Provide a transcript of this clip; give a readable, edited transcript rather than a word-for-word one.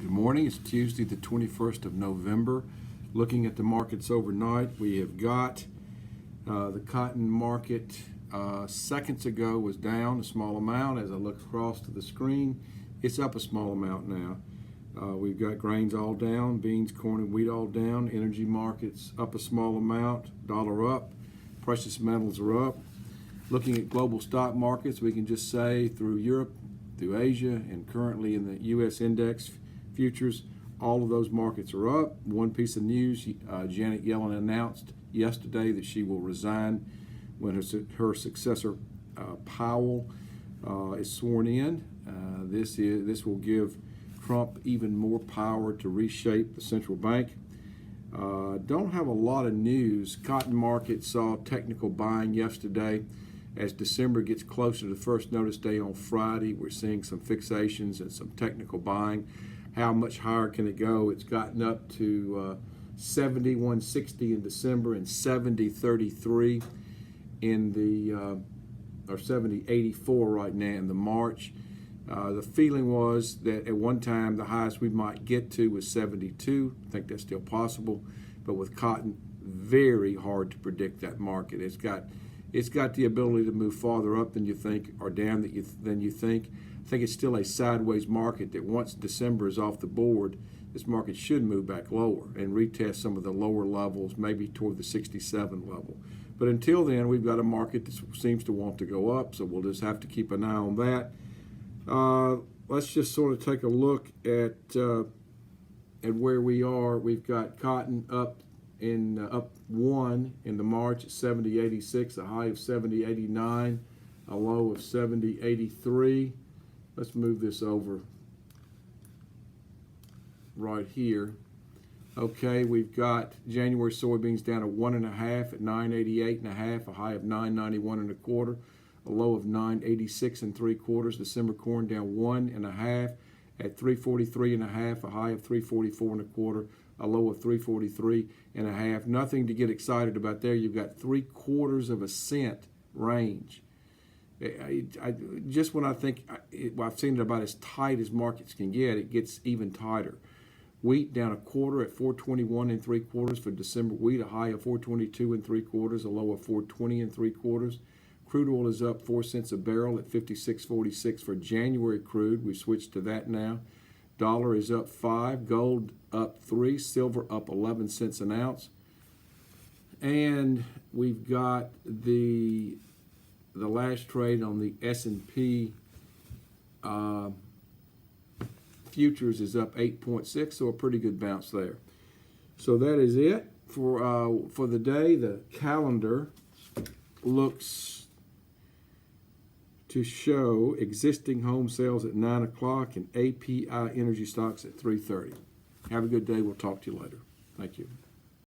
Good morning. It's Tuesday, the 21st of November. Looking at the markets overnight, we have got the cotton market seconds ago was down a small amount. As I look across to the screen, it's up a small amount now. We've got grains all down, beans, corn, and wheat all down. Energy markets up a small amount, dollar up. Precious metals are up. Looking at global stock markets, we can just say through Europe, through Asia, and currently in the U.S. index futures, all of those markets are up. One piece of news, Janet Yellen announced yesterday that she will resign when her successor, Powell, is sworn in. This will give Trump even more power to reshape the central bank. Don't have a lot of news. Cotton market saw technical buying yesterday. As December gets closer to the first notice day on Friday, we're seeing some fixations and some technical buying. How much higher can it go? It's gotten up to 71.60 in December and 70.33 in the or 70.84 right now in the March. The feeling was that at one time the highest we might get to was 72. I think that's still possible, but with cotton, very hard to predict that market. It's got the ability to move farther up than you think or down than you think. I think it's still a sideways market that once December is off the board, this market should move back lower and retest some of the lower levels, maybe toward the 67 level. But until then, we've got a market that seems to want to go up, so we'll just have to keep an eye on that. Let's just sort of take a look at where we are. We've got cotton up 1 in the March at 70.86, a high of 70.89, a low of 70.83. Let's move this over right here. Okay, we've got January soybeans down to 1.5 at 988.5, a high of 991.25, a low of 986.75. December corn down 1.5 at 343.5, a high of 344.25, a low of 343.5. Nothing to get excited about there. You've got 3/4 of a cent range. Just when I think I've seen it about as tight as markets can get, it gets even tighter. Wheat down 1/4 at 421.75 for December wheat, a high of 422.75, a low of 420.75. Crude oil is up 4 cents a barrel at 56.46 for January crude. We've switched to that now. Dollar is up 5, gold up 3, silver up 11 cents an ounce. And we've got the last trade on the S&P futures is up 8.6, so a pretty good bounce there. So that is it for the day. The calendar looks to show existing home sales at 9 o'clock and API energy stocks at 3:30. Have a good day. We'll talk to you later. Thank you.